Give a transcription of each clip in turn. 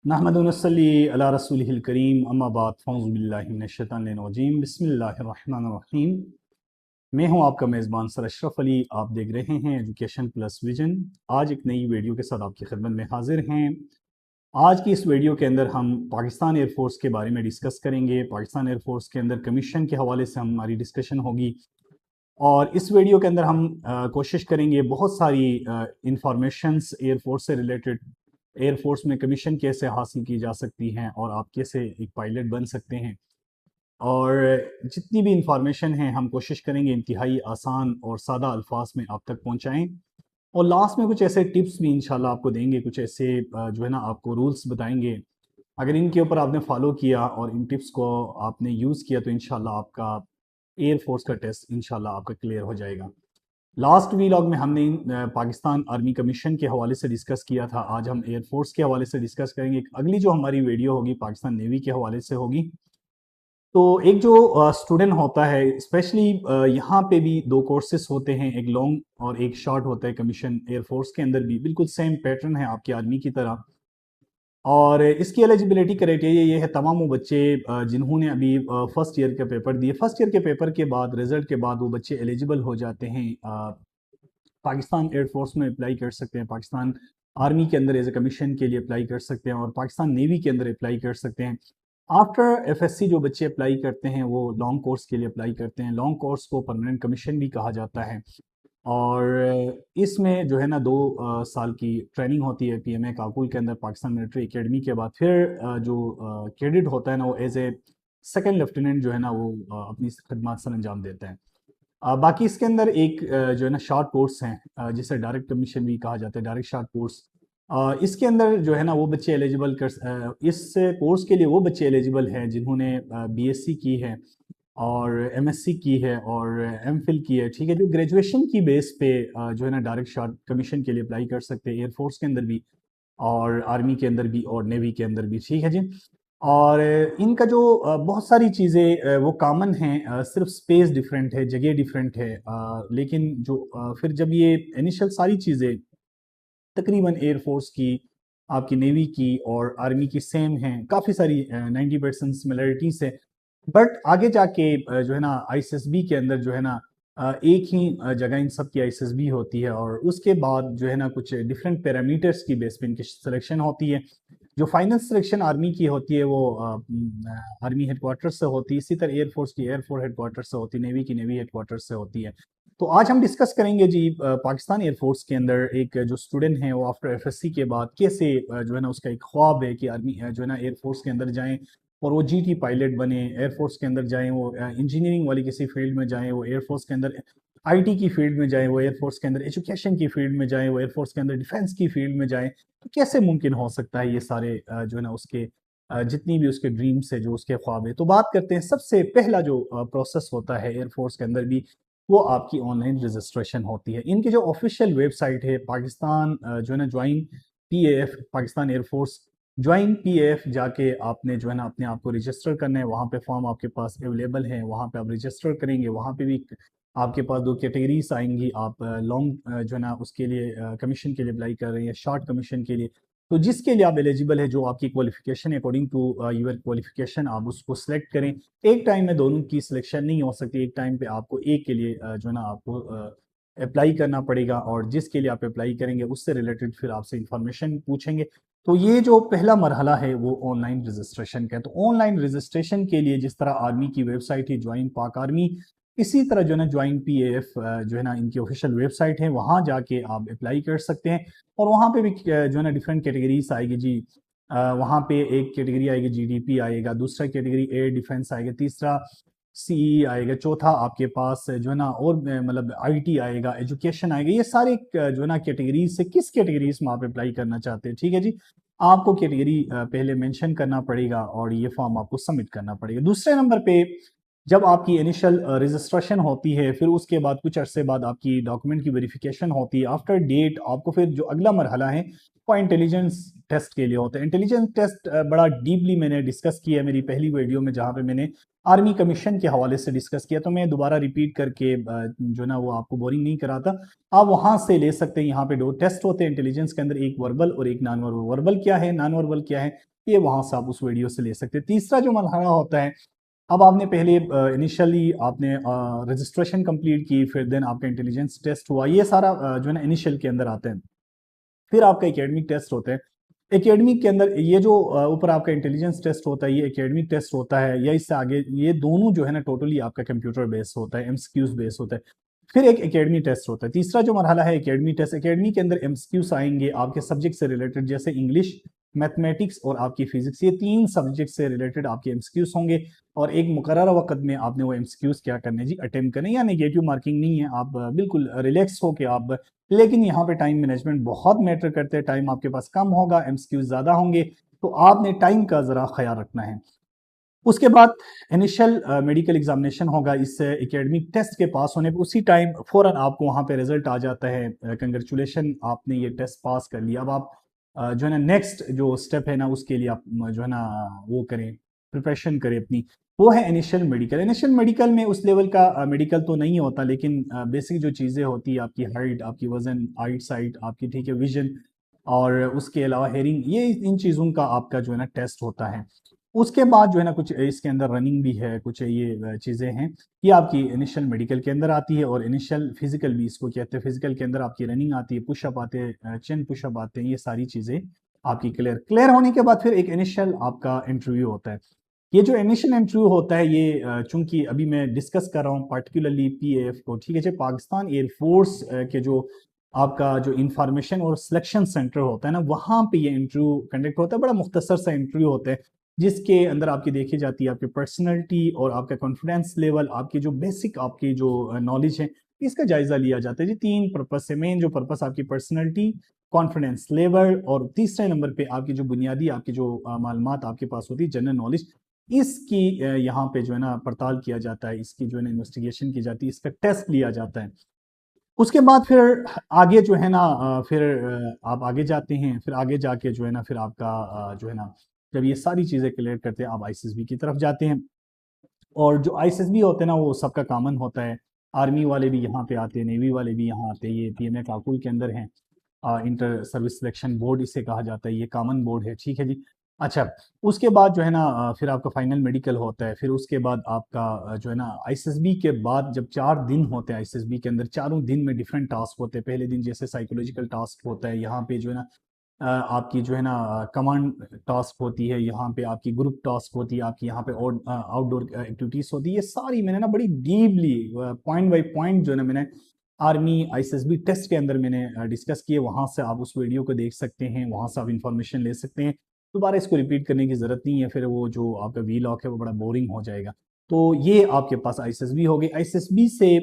नहमदुन नसल्ली अला रसूलिहिल करीम अम्मा बाद फ़ौज़ु बिल्लाहि मिनश शैतानिर रजीम बिस्मिल्लाहिर रहमानिर रहीम। मैं हूं आपका मेज़बान सर अशरफ अली। आप देख रहे हैं एजुकेशन प्लस विजन। आज एक नई वीडियो के साथ आपकी खिदमत में हाजिर हैं। आज की इस वीडियो के अंदर हम पाकिस्तान एयरफोर्स के बारे में डिस्कस करेंगे। पाकिस्तान एयरफोर्स के अंदर कमीशन के हवाले से हमारी डिस्कशन होगी और इस वीडियो के अंदर हम कोशिश करेंगे बहुत सारी इंफॉर्मेशंस एयरफोर्स से रिलेटेड, एयरफोर्स में कमीशन कैसे हासिल की जा सकती हैं और आप कैसे एक पायलट बन सकते हैं, और जितनी भी इंफॉर्मेशन है हम कोशिश करेंगे इंतहाई आसान और सादा अल्फाज में आप तक पहुंचाएं। और लास्ट में कुछ ऐसे टिप्स भी इंशाल्लाह आपको देंगे, कुछ ऐसे जो है ना आपको रूल्स बताएंगे। अगर इनके ऊपर आपने फॉलो किया और इन टिप्स को आपने यूज़ किया तो इंशाल्लाह आपका एयरफोर्स का टेस्ट इंशाल्लाह आपका क्लियर हो जाएगा। लास्ट वीलॉग में हमने पाकिस्तान आर्मी कमीशन के हवाले से डिस्कस किया था। आज हम एयरफोर्स के हवाले से डिस्कस करेंगे। अगली जो हमारी वीडियो होगी पाकिस्तान नेवी के हवाले से होगी। तो एक जो स्टूडेंट होता है, स्पेशली यहाँ पे भी दो कोर्सेस होते हैं, एक लॉन्ग और एक शॉर्ट होता है कमीशन। एयरफोर्स के अंदर भी बिल्कुल सेम पैटर्न है आपकी आर्मी की तरह। और इसकी एलिजिबिलिटी क्राइटेरिया ये है, तमाम वो बच्चे जिन्होंने अभी फर्स्ट ईयर के पेपर दिए, फर्स्ट ईयर के पेपर के बाद रिजल्ट के बाद वो बच्चे एलिजिबल हो जाते हैं, पाकिस्तान एयरफोर्स में अप्लाई कर सकते हैं, पाकिस्तान आर्मी के अंदर एज ए कमीशन के लिए अप्लाई कर सकते हैं और पाकिस्तान नेवी के अंदर अप्लाई कर सकते हैं। आफ्टर एफएससी जो बच्चे अप्लाई करते हैं वो लॉन्ग कोर्स के लिए अप्लाई करते हैं। लॉन्ग कोर्स को परमानेंट कमीशन भी कहा जाता है और इसमें जो है ना 2 साल की ट्रेनिंग होती है पीएमए काकुल के अंदर पाकिस्तान मिलिट्री एकेडमी के बाद। फिर जो कैडेट होता है ना वो एज ए सेकेंड लेफ्टिनेंट जो है ना वो अपनी खदमात सर अंजाम देता है। बाकी इसके अंदर एक जो है ना शॉर्ट कोर्स हैं, जिसे डायरेक्ट कमीशन भी कहा जाता है, डायरेक्ट शॉर्ट कोर्स। इसके अंदर जो है ना वो बच्चे एलिजिबल इस कोर्स के लिए वो बच्चे एलिजिबल हैं जिन्होंने बीएससी की है और एमएससी की है और एमफिल की है, ठीक है, जो ग्रेजुएशन की बेस पे जो है ना डायरेक्ट शॉर्ट कमीशन के लिए अप्लाई कर सकते हैं, एयरफोर्स के अंदर भी और आर्मी के अंदर भी और नेवी के अंदर भी, ठीक है जी। और इनका जो बहुत सारी चीज़ें वो कॉमन हैं, सिर्फ स्पेस डिफरेंट है, जगह डिफरेंट है, लेकिन जो फिर जब ये इनिशियल सारी चीज़ें तकरीबन एयरफोर्स की, आपकी नेवी की और आर्मी की सेम हैं, काफ़ी सारी 90% सिमिलरिटीज़ है। बट आगे जाके जो है ना आईएसएसबी के अंदर जो है ना एक ही जगह इन सब की आईएसएसबी होती है और उसके बाद जो है ना कुछ डिफरेंट पैरामीटर्स की बेस पे इनकी सिलेक्शन होती है। जो फाइनल सिलेक्शन आर्मी की होती है वो आर्मी हेडक्वार्टर से होती है, इसी तरह एयरफोर्स की एयरफोर्स हेडक्वार्टर से होती है, नेवी की नेवी हेडक्वार्टर से होती है। तो आज हम डिस्कस करेंगे जी पाकिस्तान एयरफोर्स के अंदर एक जो स्टूडेंट है वो आफ्टर एफएससी के बाद कैसे जो है ना उसका एक ख्वाब है कि आर्मी जो है ना एयरफोर्स के अंदर जाएं और वो जीटी पायलट बने, एयरफोर्स के अंदर जाएं, वो इंजीनियरिंग वाली किसी फील्ड में जाएं, वो एयरफोर्स के अंदर आईटी की फील्ड में जाएं, वो एयरफोर्स के अंदर एजुकेशन की फील्ड में जाएं, वो एयरफोर्स के अंदर डिफेंस की फील्ड में जाएं। तो कैसे मुमकिन हो सकता है ये सारे जो है ना उसके जितनी भी उसके ड्रीम्स है, जो उसके ख्वाब है। तो बात करते हैं, सबसे पहला जो प्रोसेस होता है एयरफोर्स के अंदर भी, वो आपकी ऑनलाइन रजिस्ट्रेशन होती है। इनकी जो ऑफिशियल वेबसाइट है पाकिस्तान जो है ना join PAF, Pakistan air force join PAF जाके आपने जो है ना अपने आप को रजिस्टर करना है। वहाँ पे फॉर्म आपके पास अवेलेबल है, वहाँ पे आप रजिस्टर करेंगे। वहाँ पे भी आपके पास 2 कैटेगरीज आएंगी। आप लॉन्ग जो है ना उसके लिए कमीशन के लिए अप्लाई कर रहे हैं, शॉर्ट कमीशन के लिए। तो जिसके लिए आप एलिजिबल है, जो आपकी क्वालिफिकेशन है, अकॉर्डिंग टू यूर क्वालिफिकेशन आप उसको सिलेक्ट करें। एक टाइम में दोनों की सिलेक्शन नहीं हो सकती, एक टाइम पे आपको एक के लिए जो है ना आपको अप्लाई करना पड़ेगा और जिसके लिए आप अप्लाई करेंगे उससे रिलेटेड फिर आपसे इंफॉर्मेशन पूछेंगे। तो ये जो पहला मरहला है वो ऑनलाइन रजिस्ट्रेशन का है। तो ऑनलाइन रजिस्ट्रेशन के लिए जिस तरह आर्मी की वेबसाइट है ज्वाइन पाक आर्मी, इसी तरह जो है ना ज्वाइन पीएएफ जो है ना इनकी ऑफिशियल वेबसाइट है, वहाँ जाके आप अप्लाई कर सकते हैं। और वहाँ पे भी जो है ना डिफरेंट कैटेगरीज आएगी जी। वहाँ पे एक कैटेगरी आएगी जीडीपी आएगा, दूसरा कैटेगरी एयर डिफेंस आएगा, तीसरा सीई आएगा, चौथा आपके पास जो है ना और मतलब आईटी आएगा, एजुकेशन आएगा। ये सारे जो है ना कैटेगरीज से किस कैटेगरीज में आप अप्लाई करना चाहते हैं, ठीक है जी। आपको कैटेगरी पहले मेंशन करना पड़ेगा और ये फॉर्म आपको सबमिट करना पड़ेगा। दूसरे नंबर पे जब आपकी इनिशियल रजिस्ट्रेशन होती है, फिर उसके बाद कुछ अरसे बाद आपकी डॉक्यूमेंट की वेरिफिकेशन होती है। आफ्टर डेट आपको फिर जो अगला मरहला है वो इंटेलिजेंस टेस्ट के लिए होता है। इंटेलिजेंस टेस्ट बड़ा डीपली मैंने डिस्कस किया है मेरी पहली वीडियो में, जहाँ पे मैंने आर्मी कमीशन के हवाले से डिस्कस किया। तो मैं दोबारा रिपीट करके जो ना वो आपको बोरिंग नहीं कराता, आप वहाँ से ले सकते हैं। यहाँ पे 2 टेस्ट होते हैं इंटेलिजेंस के अंदर, एक वर्बल और एक नॉन वर्बल। वर्बल क्या है, नॉन वर्बल क्या है, ये वहां से आप उस वीडियो से ले सकते हैं। तीसरा जो मरहला होता है, अब आपने पहले इनिशियली आपने रजिस्ट्रेशन कंप्लीट की, फिर देन आपका इंटेलिजेंस टेस्ट हुआ, ये सारा जो है ना इनिशियल के अंदर आता है। फिर आपका एकेडमिक टेस्ट होता है। एकेडमिक के अंदर ये जो ऊपर आपका इंटेलिजेंस टेस्ट होता है, ये एकेडमिक टेस्ट होता है, या इससे आगे ये दोनों जो है ना टोटली आपका कंप्यूटर बेस होता है, एमसीक्यूज बेस होता है। फिर एक एकेडमी टेस्ट होता है। तीसरा जो मरहला है एकेडमी टेस्ट। एकेडमी के अंदर एमसीक्यूज आएंगे आपके सब्जेक्ट से रिलेटेड, जैसे इंग्लिश, मैथमेटिक्स और आपकी फिजिक्स, ये 3 सब्जेक्ट से रिलेटेड आपके एमसीक्यूज होंगे। और एक मुकर्रर वक्त में आपने वो एमसीक्यूज क्या करने जी, अटेम्प्ट करने, या नेगेटिव मार्किंग नहीं है, आप बिल्कुल रिलैक्स हो के आप। लेकिन यहाँ पे टाइम मैनेजमेंट बहुत मैटर करते हैं, टाइम आपके पास कम होगा, एमसीक्यूज ज्यादा होंगे, तो आपने टाइम का जरा ख्याल रखना है। उसके बाद इनिशियल मेडिकल एग्जामिनेशन होगा। इस एकेडमिक टेस्ट के पास होने पे उसी टाइम फौरन आपको वहाँ पे रिजल्ट आ जाता है, कंग्रेचुलेशन आपने ये टेस्ट पास कर लिया। अब आप जो है ना नेक्स्ट जो स्टेप है ना उसके लिए आप जो है ना वो करें, प्रिपरेशन करें अपनी, वो है इनिशियल मेडिकल। इनिशियल मेडिकल में उस लेवल का मेडिकल तो नहीं होता, लेकिन बेसिक जो चीज़ें होती है, आपकी हाइट, आपकी वजन, आइट साइट आपकी, ठीक है, विजन, और उसके अलावा हेयरिंग, ये इन चीज़ों का आपका जो है ना टेस्ट होता है। उसके बाद जो है ना कुछ इसके अंदर रनिंग भी है, कुछ ये चीज़ें हैं, ये आपकी इनिशियल मेडिकल के अंदर आती है। और इनिशियल फिजिकल भी इसको कहते हैं, फिजिकल के अंदर आपकी रनिंग आती है, पुशअप आते हैं, चिन पुशअप आते हैं, ये सारी चीज़ें आपकी क्लियर होने के बाद फिर एक इनिशियल आपका इंटरव्यू होता है। ये जो इनिशियल इंटरव्यू होता है, ये चूंकि अभी मैं डिस्कस कर रहा हूँ पर्टिकुलरली पीएएफ को, ठीक है जी, पाकिस्तान एयरफोर्स के जो आपका जो इंफॉर्मेशन और सिलेक्शन सेंटर होता है ना, वहाँ पे ये इंटरव्यू कंडक्ट होता है। बड़ा मुख्तसर सा इंटरव्यू होता है, जिसके अंदर आपकी देखी जाती है आपकी पर्सनैलिटी और आपका कॉन्फिडेंस लेवल, आपकी जो बेसिक आपकी जो नॉलेज है, इसका जायजा लिया जाता है जी। 3 पर्पस से, मेन जो पर्पस आपकी पर्सनैलिटी, कॉन्फिडेंस लेवल, और तीसरे नंबर पे आपकी जो बुनियादी आपकी जो मालूमात आपके पास होती है, जनरल नॉलेज, इसकी यहाँ पे जो है ना पड़ताल किया जाता है, इसकी जो है ना इन्वेस्टिगेशन की जाती है, इसका टेस्ट लिया जाता है। उसके बाद फिर आगे जो है ना फिर आप आगे जाते हैं, फिर आगे जाके जो है ना फिर आपका जो है ना जब ये सारी चीज़ें क्लियर करते हैं, आप आईसीएसबी की तरफ जाते हैं। और जो आईसीएसबी होते हैं ना, वो सबका कॉमन होता है। आर्मी वाले भी यहाँ पे आते हैं, नेवी वाले भी यहाँ आते हैं, ये पीएमए काकुल के अंदर हैं। इंटर सर्विस सिलेक्शन बोर्ड इसे कहा जाता है, ये कॉमन बोर्ड है, ठीक है जी। अच्छा, उसके बाद जो है ना फिर आपका फाइनल मेडिकल होता है। फिर उसके बाद आपका जो है ना आईसीएसबी के बाद जब 4 दिन होते हैं आईसीएसबी के अंदर, चारों दिन में डिफरेंट टास्क होते हैं। पहले दिन जैसे साइकोलॉजिकल टास्क होता है, यहाँ पे जो है ना आपकी जो है ना कमांड टास्क होती है, यहाँ पे आपकी ग्रुप टास्क होती है, आपकी यहाँ पे आउटडोर एक्टिविटीज होती है। ये सारी मैंने ना बड़ी डीपली पॉइंट बाय पॉइंट जो है ना मैंने आर्मी आईसीएसबी टेस्ट के अंदर मैंने डिस्कस किए। वहां से आप उस वीडियो को देख सकते हैं, वहां से आप इंफॉर्मेशन ले सकते हैं। दोबारा इसको रिपीट करने की जरूरत नहीं है, फिर वो जो आपका वीलॉग है वो बड़ा बोरिंग हो जाएगा। तो ये आपके पास आईसीएसबी हो गई। आईसीएसबी से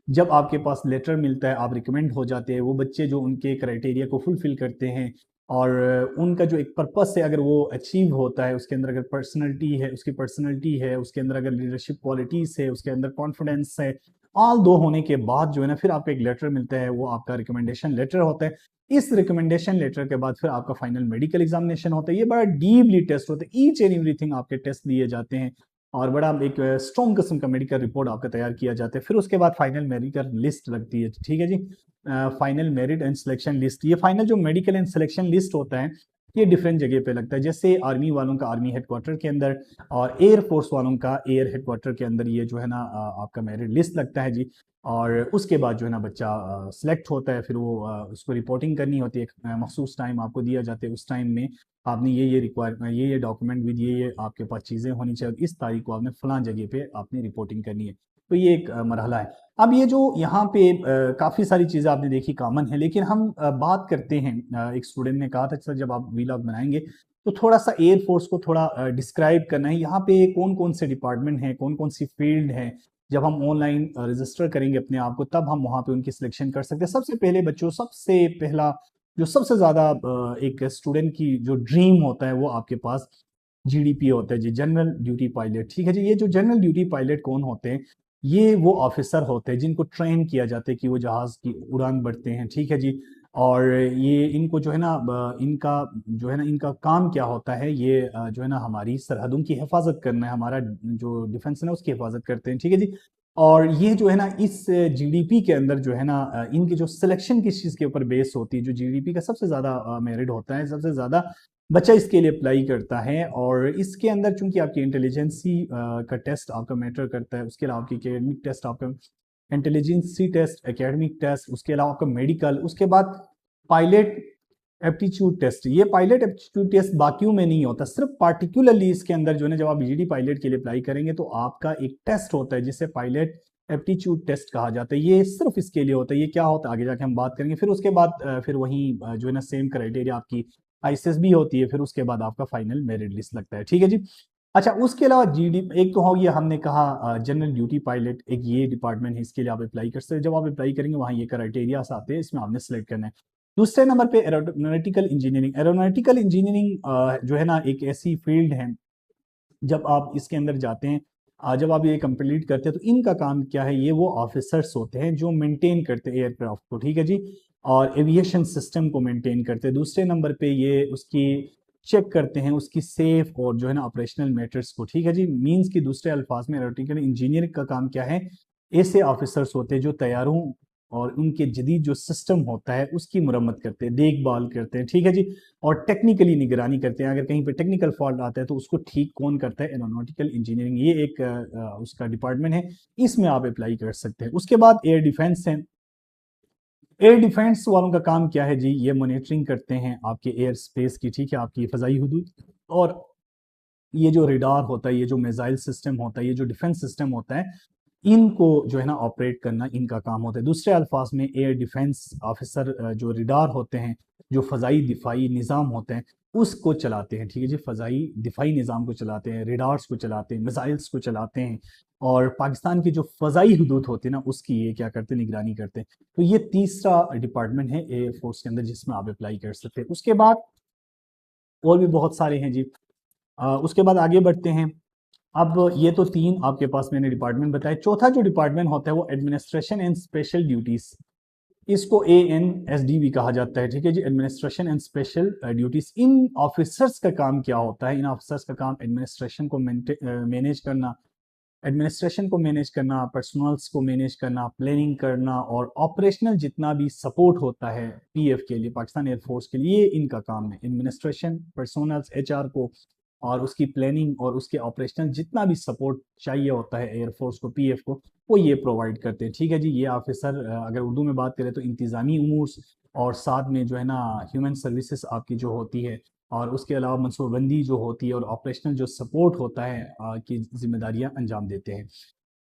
जब आपके पास लेटर मिलता है, आप रिकमेंड हो जाते हैं, वो बच्चे जो उनके क्राइटेरिया को फुलफिल करते हैं और उनका जो एक पर्पस है अगर वो अचीव होता है, उसके अंदर अगर पर्सनैलिटी है, उसकी पर्सनैलिटी है, उसके अंदर अगर लीडरशिप क्वालिटीज है, उसके अंदर कॉन्फिडेंस है, ऑल दो होने के बाद जो है ना फिर आपको एक लेटर मिलता है, वो आपका रिकमेंडेशन लेटर होता है। इस रिकमेंडेशन लेटर के बाद फिर आपका फाइनल मेडिकल एग्जामिनेशन होता है। ये बड़ा डीपली टेस्ट होता है, ईच एंड एवरीथिंग आपके टेस्ट लिए जाते हैं, और बड़ा एक स्ट्रॉन्ग किस्म का मेडिकल रिपोर्ट आपका तैयार किया जाता है। फिर उसके बाद फाइनल मेडिकल लिस्ट लगती है, ठीक है जी, final merit and selection list. ये फाइनल जो मेडिकल एंड सिलेक्शन लिस्ट होता है, ये डिफरेंट जगह पे लगता है। जैसे आर्मी वालों का आर्मी हेडक्वार्टर के अंदर, और एयर फोर्स वालों का एयर हेडक्वार्टर के अंदर, ये जो है ना आपका मेरिट लिस्ट लगता है जी। और उसके बाद जो है ना बच्चा सिलेक्ट होता है, फिर वो उसको रिपोर्टिंग करनी होती है। एक मखसूस टाइम आपको दिया जाता है, उस टाइम में आपने ये रिक्वायरमेंट, ये डॉक्यूमेंट विद ये आपके पास चीज़ें होनी चाहिए, इस तारीख को आपने फलां जगह पे आपने रिपोर्टिंग करनी है। तो ये एक मरहला है। अब ये जो यहाँ पे काफ़ी सारी चीज़ें आपने देखी कॉमन है, लेकिन हम बात करते हैं, एक स्टूडेंट ने कहा था सर जब आप वीलॉग बनाएंगे तो थोड़ा सा एयरफोर्स को थोड़ा डिस्क्राइब करना है, यहाँ पे कौन कौन से डिपार्टमेंट हैं, कौन कौन सी फील्ड है। जब हम ऑनलाइन रजिस्टर करेंगे अपने आप को, तब हम वहाँ पे उनकी सिलेक्शन कर सकते हैं। सबसे पहले बच्चों, सबसे पहला जो सबसे ज़्यादा एक स्टूडेंट की जो ड्रीम होता है, वो आपके पास जीडीपी होता है जी, जनरल ड्यूटी पायलट, ठीक है जी। ये जो जनरल ड्यूटी पायलट कौन होते हैं, ये वो ऑफिसर होते हैं जिनको ट्रेन किया जाता है कि वो जहाज की उड़ान भरते हैं, ठीक है जी। और ये इनको जो है ना इनका जो है ना इनका काम क्या होता है, ये जो है ना हमारी सरहदों की हिफाजत करना है, हमारा जो डिफेंस है ना उसकी हिफाजत करते हैं, ठीक है जी। और ये जो है ना इस जीडीपी के अंदर जो है ना इनकी जो सिलेक्शन किस चीज़ के ऊपर बेस होती है, जो जीडीपी का सबसे ज़्यादा मेरिट होता है, सबसे ज़्यादा बच्चा इसके लिए अप्लाई करता है और इसके अंदर चूंकि आपकी इंटेलिजेंसी का टेस्ट आपका मैटर करता है, उसके अलावा आपकी एकेडमिक टेस्ट, आपका इंटेलिजेंसी टेस्ट, एकेडमिक टेस्ट, उसके अलावा आपका मेडिकल, उसके बाद पायलट एप्टीट्यूड टेस्ट। ये पायलट एप्टीट्यूड टेस्ट बाकियों में नहीं होता, सिर्फ पार्टिकुलरली इसके अंदर जो है जब आप जीडी पायलट के लिए अप्लाई करेंगे तो आपका एक टेस्ट होता है जिसे पायलट एप्टीट्यूड टेस्ट कहा जाता है। ये सिर्फ इसके लिए होता है। ये क्या होता है आगे जाके हम बात करेंगे। फिर उसके बाद फिर वही जो है ना सेम क्राइटेरिया आपकी आईसीएसबी होती है, फिर उसके बाद आपका फाइनल मेरिट लिस्ट लगता है। ठीक है जी। अच्छा, उसके अलावा जीडी एक तो हो गया, हमने कहा जनरल ड्यूटी पायलट, एक ये डिपार्टमेंट है, इसके लिए आप अप्लाई कर सकते हैं। जब आप अप्लाई करेंगे वहाँ ये क्राइटेरिया आते हैं, इसमें आपने सेलेक्ट करना है। दूसरे नंबर पे एरोनॉटिकल इंजीनियरिंग। एरोनॉटिकल इंजीनियरिंग जो है ना एक ऐसी फील्ड है, जब आप इसके अंदर जाते हैं, जब आप ये कंप्लीट करते हैं तो इनका काम क्या है, ये वो ऑफिसर्स होते हैं जो मेंटेन करते हैं एयरक्राफ्ट को। ठीक है जी। और एविएशन सिस्टम को मेंटेन करते हैं। दूसरे नंबर पे ये उसकी चेक करते हैं उसकी सेफ और जो है ना ऑपरेशनल मैटर्स को। ठीक है जी। मींस कि दूसरे अल्फाज में एरोनॉटिकल इंजीनियर का काम क्या है, ऐसे ऑफिसर्स होते हैं जो तैयारों और उनके जदीद जो सिस्टम होता है उसकी मुरम्मत करते हैं, देखभाल करते हैं। ठीक है जी। और टेक्निकली निगरानी करते हैं। अगर कहीं पे टेक्निकल फॉल्ट आता है तो उसको ठीक कौन करता है, एरोनॉटिकल इंजीनियरिंग। ये एक उसका डिपार्टमेंट है, इसमें आप अप्लाई कर सकते हैं। उसके बाद एयर डिफेंस है। एयर डिफेंस वालों का काम क्या है जी, ये मॉनिटरिंग करते हैं आपके एयर स्पेस की। ठीक है, आपकी फजाई हदूद। और ये जो रेडार होता है, ये जो मिसाइल सिस्टम होता है, ये जो डिफेंस सिस्टम होता है, इनको जो है ना ऑपरेट करना इनका काम होता है। दूसरे अल्फाज में एयर डिफेंस ऑफिसर जो रेडार होते हैं, जो फ़ज़ाई दिफाई निज़ाम होते हैं, उसको चलाते हैं। ठीक है जी। फ़ज़ाई दिफाई निज़ाम को चलाते हैं, रेडार्स को चलाते हैं, मिसाइल्स को चलाते हैं। और पाकिस्तान की जो फ़ज़ाई हदूद होती है ना उसकी ये क्या करते हैं, निगरानी करते हैं। तो ये तीसरा डिपार्टमेंट है एयर फोर्स के अंदर जिसमें आप अप्लाई कर सकते हैं। उसके बाद और भी बहुत सारे हैं जी। उसके बाद आगे बढ़ते हैं। अब ये तो तीन आपके पास मैंने डिपार्टमेंट बताए। चौथा जो डिपार्टमेंट होता है वो एडमिनिस्ट्रेशन एंड स्पेशल ड्यूटीज, इसको ANSD भी कहा जाता है। ठीक है जी। Administration and special duties. इन ऑफिसर्स का काम क्या होता है, इन ऑफिसर्स का काम एडमिनिस्ट्रेशन को मैनेज करना, पर्सनल्स को मैनेज करना, प्लानिंग करना और ऑपरेशनल जितना भी सपोर्ट होता है PF के लिए, पाकिस्तान एयरफोर्स के लिए, ये इनका काम है। एडमिनिस्ट्रेशन, पर्सनल्स, HR को और उसकी प्लानिंग और उसके ऑपरेशनल जितना भी सपोर्ट चाहिए होता है एयरफोर्स को, PF को, वो ये प्रोवाइड करते हैं। ठीक है जी। ये ऑफिसर अगर उर्दू में बात करें तो इंतज़ामी उमूर और साथ में जो है ना ह्यूमन सर्विसेज आपकी जो होती है, और उसके अलावा मनसूबबंदी जो होती है और ऑपरेशनल जो सपोर्ट होता है की जिम्मेदारियां अंजाम देते हैं।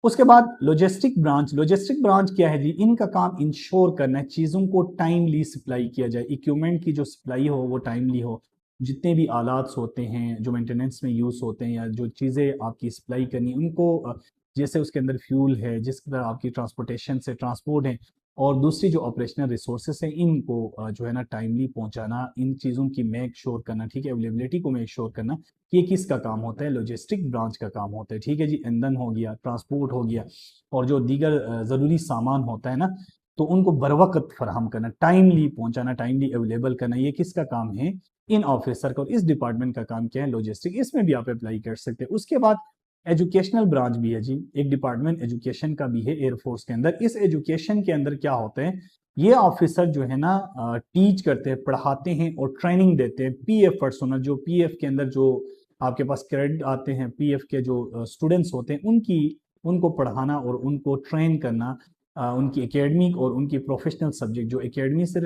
उसके बाद लॉजिस्टिक ब्रांच। लॉजिस्टिक ब्रांच क्या है जी, इनका काम इंश्योर करना है चीज़ों को टाइमली सप्लाई किया जाए, इक्विपमेंट की जो सप्लाई हो वो टाइमली हो, जितने भी आलात होते हैं जो मेंटेनेंस में यूज़ होते हैं या जो चीज़ें आपकी सप्लाई करनी उनको जैसे उसके अंदर फ्यूल है, जिस तरह आपकी ट्रांसपोर्टेशन से ट्रांसपोर्ट है, और दूसरी जो ऑपरेशनल रिसोर्सेस हैं इनको जो है ना टाइमली पहुंचाना, इन चीज़ों की मेक श्योर करना। ठीक है, अवेलेबिलिटी को मेक श्योर करना, ये किसका काम होता है, लॉजिस्टिक ब्रांच का काम होता है। ठीक है जी। ईंधन हो गया, ट्रांसपोर्ट हो गया, और जो दीगर ज़रूरी सामान होता है ना, तो उनको बर वक्त फराहम करना, टाइमली पहुंचाना, टाइमली अवेलेबल करना, ये किसका काम है, इन ऑफिसर का। और इस डिपार्टमेंट का काम क्या है, लॉजिस्टिक। इसमें भी आप अप्लाई कर सकते हैं। उसके बाद एजुकेशनल ब्रांच भी है जी, एक डिपार्टमेंट एजुकेशन का भी है एयरफोर्स के अंदर। इस एजुकेशन के अंदर क्या होता है, ये ऑफिसर जो है ना टीच करते हैं, पढ़ाते हैं और ट्रेनिंग देते हैं PF पर्सोनल, जो PF के अंदर जो आपके पास क्रेडिट आते हैं, PF के जो स्टूडेंट्स होते हैं उनको पढ़ाना और उनको ट्रेन करना, उनकी एकेडमिक और उनकी प्रोफेशनल सब्जेक्ट, जो एकेडमी से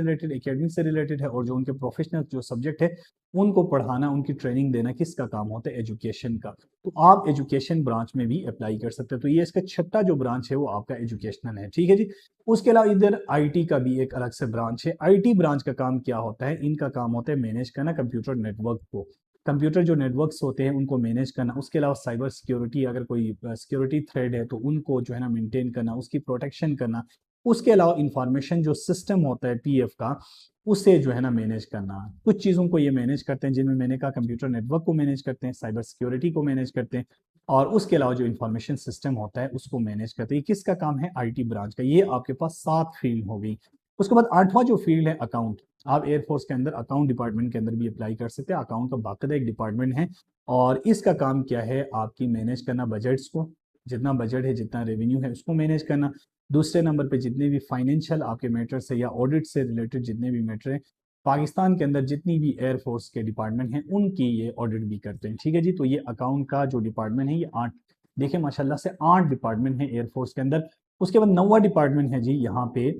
रिलेटेड है, और जो उनके प्रोफेशनल जो सब्जेक्ट है उनको पढ़ाना, उनकी ट्रेनिंग देना, किसका काम होता है, एजुकेशन का। तो आप एजुकेशन ब्रांच में भी अप्लाई कर सकते हैं। तो ये इसका छठा जो ब्रांच है वो आपका एजुकेशनल है। ठीक है जी। उसके अलावा इधर IT का भी एक अलग से ब्रांच है। IT ब्रांच का काम क्या होता है, इनका काम होता है मैनेज करना कंप्यूटर नेटवर्क को, कंप्यूटर जो नेटवर्क्स होते हैं उनको मैनेज करना। उसके अलावा साइबर सिक्योरिटी, अगर कोई सिक्योरिटी थ्रेड है तो उनको जो है ना मेंटेन करना, उसकी प्रोटेक्शन करना। उसके अलावा इंफॉर्मेशन जो सिस्टम होता है PF का, उसे जो है ना मैनेज करना। कुछ चीज़ों को ये मैनेज करते हैं, जिनमें मैंने कहा कंप्यूटर नेटवर्क को मैनेज करते हैं, साइबर सिक्योरिटी को मैनेज करते हैं, और उसके अलावा जो इंफॉर्मेशन सिस्टम होता है उसको मैनेज करते हैं। ये किसका काम है, IT ब्रांच का। ये आपके पास 7 फील्ड हो गई। उसके बाद 8वां जो फील्ड है अकाउंट। आप एयरफोर्स के अंदर अकाउंट डिपार्टमेंट के अंदर भी अप्लाई कर सकते हैं। अकाउंट का बाकायदा एक डिपार्टमेंट है, और इसका काम क्या है, आपकी मैनेज करना बजट्स को, जितना बजट है जितना रेवेन्यू है उसको मैनेज करना। दूसरे नंबर पे जितने भी फाइनेंशियल आपके मैटर्स है या ऑडिट से रिलेटेड जितने भी मैटर हैं पाकिस्तान के अंदर जितनी भी एयरफोर्स के डिपार्टमेंट हैं उनकी ये ऑडिट भी करते हैं। ठीक है जी, तो ये अकाउंट का जो डिपार्टमेंट है ये 8, देखिए माशाल्लाह से 8 डिपार्टमेंट है एयरफोर्स के अंदर। उसके बाद 9वां डिपार्टमेंट है जी यहाँ पे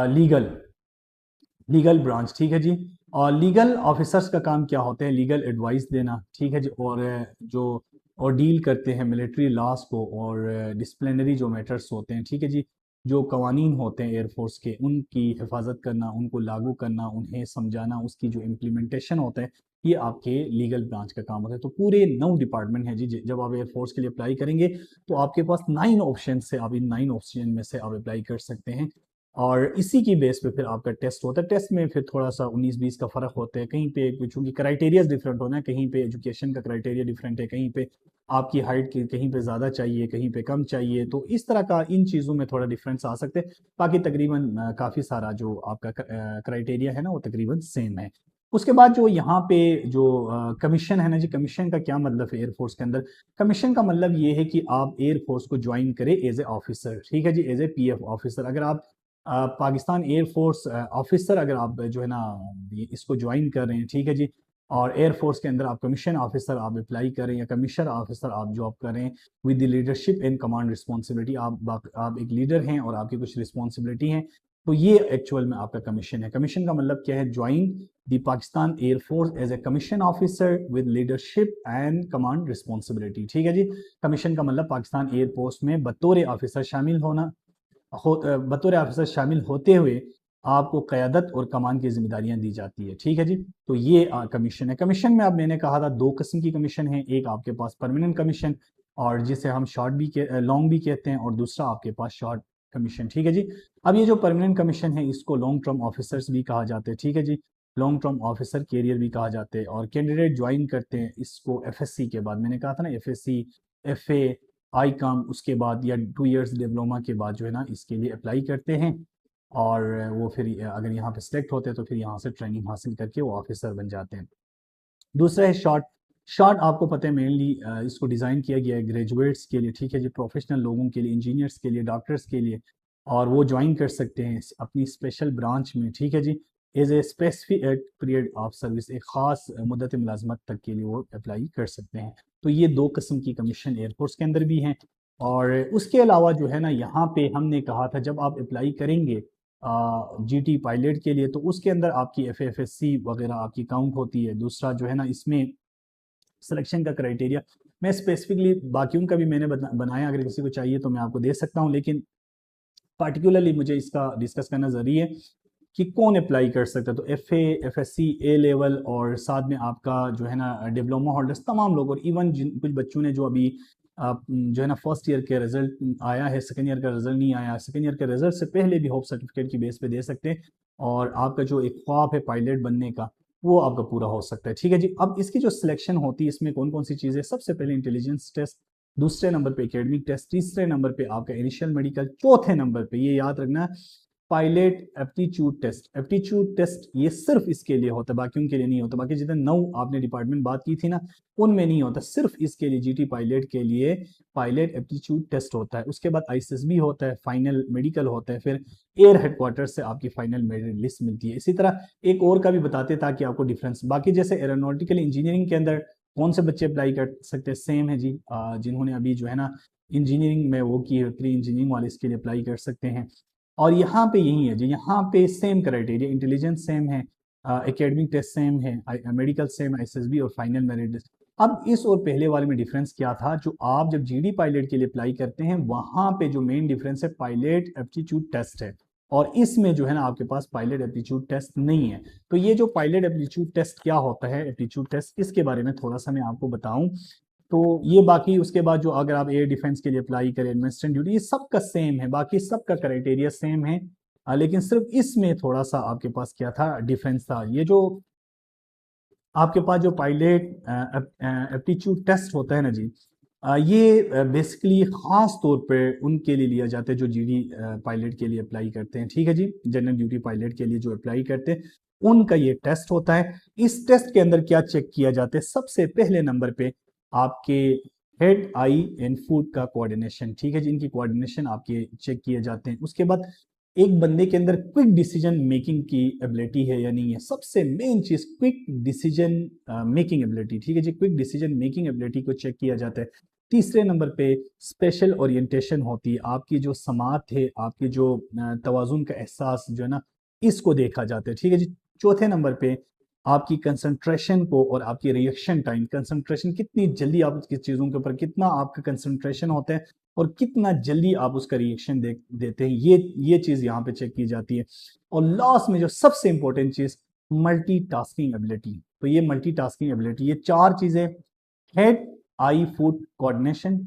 लीगल लीगल ब्रांच। ठीक है जी, और लीगल ऑफिसर्स का काम क्या होता है, लीगल एडवाइस देना। ठीक है जी, और जो और डील करते हैं मिलिट्री लॉस को और डिसिप्लिनरी जो मैटर्स होते हैं। ठीक है जी, जो कवानीन होते हैं एयरफोर्स के उनकी हिफाजत करना, उनको लागू करना, उन्हें समझाना, उसकी जो इम्प्लीमेंटेशन होता है ये आपके लीगल ब्रांच का काम होता है। तो पूरे 9 डिपार्टमेंट हैं जी। जब आप एयरफोर्स के लिए अप्लाई करेंगे तो आपके पास 9 ऑप्शन से आप इन 9 ऑप्शन में से आप अप्लाई कर सकते हैं, और इसी की बेस पे फिर आपका टेस्ट होता है। टेस्ट में फिर थोड़ा सा 19-20 का फ़र्क होता है, कहीं पे चूंकि क्राइटेरियाज डिफरेंट होना है, कहीं पे एजुकेशन का क्राइटेरिया डिफरेंट है, कहीं पे आपकी हाइट की कहीं पे ज़्यादा चाहिए, कहीं पे कम चाहिए, तो इस तरह का इन चीज़ों में थोड़ा डिफरेंस आ सकते हैं। बाकी तकरीबन काफ़ी सारा जो आपका क्राइटेरिया है ना वो तकरीबन सेम है। उसके बाद जो यहाँ पे जो कमीशन है ना जी, कमीशन का क्या मतलब है एयरफोर्स के अंदर। कमीशन का मतलब ये है कि आप एयरफोर्स को ज्वाइन करें एज ए ऑफिसर। ठीक है जी, एज ए पीएफ ऑफिसर। अगर आप पाकिस्तान एयरफोर्स ऑफिसर अगर आप जो है ना इसको ज्वाइन कर रहे हैं, ठीक है जी, और एयरफोर्स के अंदर आप कमीशन ऑफिसर आप अप्लाई करें या कमीशन ऑफिसर आप जॉब करें with the leadership and command responsibility, आप एक लीडर हैं और आपकी कुछ रिस्पॉन्सिबिलिटी हैं, तो ये एक्चुअल में आपका कमीशन है। कमीशन का मतलब क्या है, join the Pakistan air force as a commission officer with leadership and command responsibility. ठीक है जी, कमीशन का मतलब पाकिस्तान एयरफोर्स में बतौर ऑफिसर शामिल होना, बतौर ऑफिसर शामिल होते हुए आपको क़यादत और कमान की जिम्मेदारियां दी जाती है। ठीक है जी, तो ये कमीशन है। कमीशन में अब मैंने कहा था 2 किस्म की कमीशन है, एक आपके पास परमानेंट कमीशन और जिसे हम शॉर्ट भी लॉन्ग भी कहते हैं, और दूसरा आपके पास शॉर्ट कमीशन। ठीक है जी, अब ये जो परमानेंट कमीशन है इसको लॉन्ग टर्म ऑफिसर्स भी कहा जाते हैं। ठीक है जी, लॉन्ग टर्म ऑफिसर कैरियर भी कहा जाते हैं, और कैंडिडेट ज्वाइन करते हैं इसको एफएससी के बाद, मैंने कहा था ना एफएससी, एफए, आई काम, उसके बाद या 2 इयर्स डिप्लोमा के बाद जो है ना इसके लिए अप्लाई करते हैं, और वो फिर अगर यहाँ पे सिलेक्ट होते हैं तो फिर यहाँ से ट्रेनिंग हासिल करके वो ऑफिसर बन जाते हैं। दूसरा है शॉर्ट। शॉर्ट आपको पता है मेनली इसको डिज़ाइन किया गया है ग्रेजुएट्स के लिए। ठीक है जी, प्रोफेशनल लोगों के लिए, इंजीनियर्स के लिए, डॉक्टर्स के लिए, और वो ज्वाइन कर सकते हैं अपनी स्पेशल ब्रांच में। ठीक है जी, as a specific period of service, एक ख़ास मुद्दत मुलाजमत तक के लिए वो अप्लाई कर सकते हैं। तो ये 2 किस्म की कमीशन एयरफोर्स के अंदर भी हैं। और उसके अलावा जो है ना यहाँ पे हमने कहा था जब आप अप्लाई करेंगे जीटी पायलट के लिए तो उसके अंदर आपकी एफएफएससी वगैरह आपकी काउंट होती है। दूसरा जो है ना इसमें सिलेक्शन का क्राइटेरिया, मैं स्पेसिफिकली बाकियों का भी मैंने बनाया, अगर किसी को चाहिए तो मैं आपको दे सकता हूँ, लेकिन पार्टिकुलरली मुझे इसका डिस्कस करना ज़रूरी है कि कौन अप्लाई कर सकता है। तो एफ एफ एस सी, ए लेवल, और साथ में आपका जो है ना डिप्लोमा होल्डर्स, तमाम लोग, और इवन जिन कुछ बच्चों ने जो अभी जो है ना फर्स्ट ईयर के रिजल्ट आया है, सेकेंड ईयर का रिजल्ट नहीं आया, सेकेंड ईयर के रिजल्ट से पहले भी होप सर्टिफिकेट की बेस पे दे सकते हैं, और आपका जो एक ख्वाब है पायलट बनने का वो आपका पूरा हो सकता है। ठीक है जी, अब इसकी जो सिलेक्शन होती है इसमें कौन कौन सी चीज़ें, सबसे पहले इंटेलिजेंस टेस्ट, दूसरे नंबर पे एकेडमिक टेस्ट, तीसरे नंबर पे आपका इनिशियल मेडिकल, चौथे नंबर पे ये याद रखना pilot aptitude test. Aptitude test ये सिर्फ इसके लिए होता है, बाकियों के लिए नहीं होता। बाकी जितने 9 आपने डिपार्टमेंट बात की थी ना उनमें नहीं होता, सिर्फ इसके लिए जीटी पायलट के लिए पायलट एप्टीट्यूड टेस्ट होता है। उसके बाद आईएसएसबी होता है, फाइनल मेडिकल होता है, फिर एयर हेडक्वार्टर से आपकी फाइनल मेरिट लिस्ट मिलती है। इसी तरह एक और का भी बताते ताकि आपको डिफरेंस, बाकी जैसे एरोनॉटिकल इंजीनियरिंग के अंदर कौन से बच्चे अप्लाई कर सकते हैं, सेम है जी, जिन्होंने अभी जो है ना इंजीनियरिंग में वो की है, प्री इंजीनियरिंग वाले इसके लिए अप्लाई कर सकते हैं। और यहाँ पे यही है जी, यहाँ पे सेम क्राइटेरिया, इंटेलिजेंस सेम है, एकेडमिक टेस्ट सेम है, मेडिकल सेम, एसएसबी और फाइनल मेरिट लिस्ट। अब इस और पहले वाले में डिफरेंस क्या था, जो आप जब जीडी पायलट के लिए अप्लाई करते हैं वहां पे जो मेन डिफरेंस है पायलट एप्टीट्यूड टेस्ट है, और इसमें जो है ना आपके पास पायलट एप्टीट्यूड टेस्ट नहीं है। तो ये जो पायलट एप्टीट्यूड टेस्ट क्या होता है, एप्टीट्यूड टेस्ट, इसके बारे में थोड़ा सा मैं आपको बताऊं तो ये बाकी उसके बाद जो अगर आप एयर डिफेंस के लिए अप्लाई करें, एडमिनिस्ट्रेटिव ड्यूटी, ये सबका सेम है, बाकी सबका क्राइटेरिया सेम है, लेकिन सिर्फ इसमें थोड़ा सा आपके पास क्या था, डिफरेंस था। ये जो आपके पास जो पायलट एप्टीट्यूड टेस्ट होता है ना जी, ये बेसिकली ख़ास तौर पे उनके लिए लिया जाता है जो जीडी पायलट के लिए अप्लाई करते हैं। ठीक है जी, जनरल ड्यूटी पायलट के लिए जो अप्लाई करते हैं उनका ये टेस्ट होता है। इस टेस्ट के अंदर क्या चेक किया जाता है, सबसे पहले नंबर पे आपके हेड, आई एंड फुट का कोऑर्डिनेशन। ठीक है जी, इनकी कोऑर्डिनेशन आपके चेक किए जाते हैं। उसके बाद एक बंदे के अंदर क्विक डिसीजन मेकिंग की एबिलिटी है या नहीं है। सबसे मेन चीज क्विक डिसीजन मेकिंग एबिलिटी, ठीक है जी, क्विक डिसीजन मेकिंग एबिलिटी को चेक किया जाता है। तीसरे नंबर पे स्पेशल ओरिएंटेशन होती है, आपकी जो समात है, आपकी जो तवाजुन का एहसास जो है ना, इसको देखा जाता है, ठीक है जी। चौथे नंबर पे आपकी कंसंट्रेशन को और आपकी रिएक्शन टाइम, कंसंट्रेशन कितनी जल्दी आप उसकी चीज़ों के ऊपर कितना आपका कंसंट्रेशन होता है और कितना जल्दी आप उसका रिएक्शन देते हैं, ये चीज़ यहाँ पे चेक की जाती है। और लास्ट में जो सबसे इंपॉर्टेंट चीज़ मल्टीटास्किंग एबिलिटी, तो ये मल्टीटास्किंग एबिलिटी, ये चार चीज़ें, हेड आई फुट कोऑर्डिनेशन,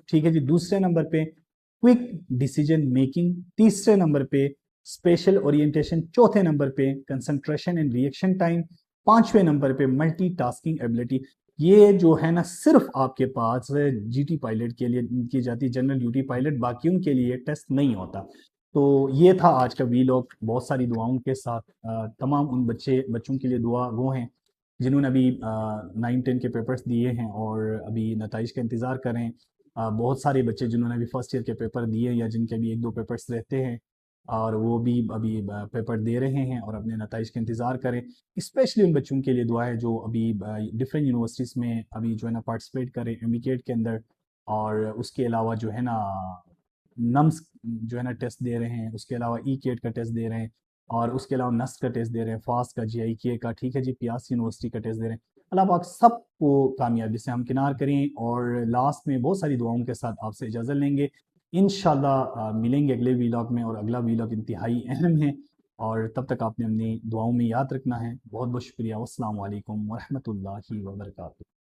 ठीक है जी, दूसरे नंबर पे क्विक डिसीजन मेकिंग, तीसरे नंबर पे स्पेशल ओरिएंटेशन, चौथे नंबर पे कंसंट्रेशन एंड रिएक्शन टाइम, पांचवें नंबर पे मल्टीटास्किंग एबिलिटी। ये जो है ना सिर्फ आपके पास जीटी पायलट के लिए की जाती है, जनरल ड्यूटी पायलट, बाकियों के लिए टेस्ट नहीं होता। तो ये था आज का वीलॉग, बहुत सारी दुआओं के साथ। तमाम उन बच्चों के लिए दुआ गो हैं जिन्होंने अभी 9-10 के पेपर्स दिए हैं और अभी नताइज का इंतज़ार कर रहे हैं। बहुत सारे बच्चे जिन्होंने अभी फर्स्ट ईयर के पेपर दिए या जिनके अभी 1-2 पेपर्स रहते हैं और वो भी अभी पेपर दे रहे हैं और अपने नताइज का इंतज़ार करें। स्पेशली उन बच्चों के लिए दुआ है जो अभी डिफरेंट यूनिवर्सिटीज़ में अभी जो है ना पार्टिसिपेट करें एमिकेट के अंदर, और उसके अलावा जो है ना नम्स जो है ना टेस्ट दे रहे हैं, उसके अलावा ई केट का टेस्ट दे रहे हैं, और उसके अलावा नस्ट का टेस्ट दे रहे हैं, फास्ट का, GIK का, ठीक है जी, पियास यूनिवर्सिटी का टेस्ट दे रहे हैं। अल्लाह पाक सबको कामयाबी से हम किनार करें। और लास्ट में बहुत सारी दुआओं के साथ आपसे इजाज़त लेंगे। इंशाल्लाह मिलेंगे अगले वीलॉग में, और अगला वीलॉग इंतहाई अहम है, और तब तक आपने अपनी दुआओं में याद रखना है। बहुत बहुत शुक्रिया। अस्सलाम वालेकुम वरहमतुल्लाहि वबरकातुहू।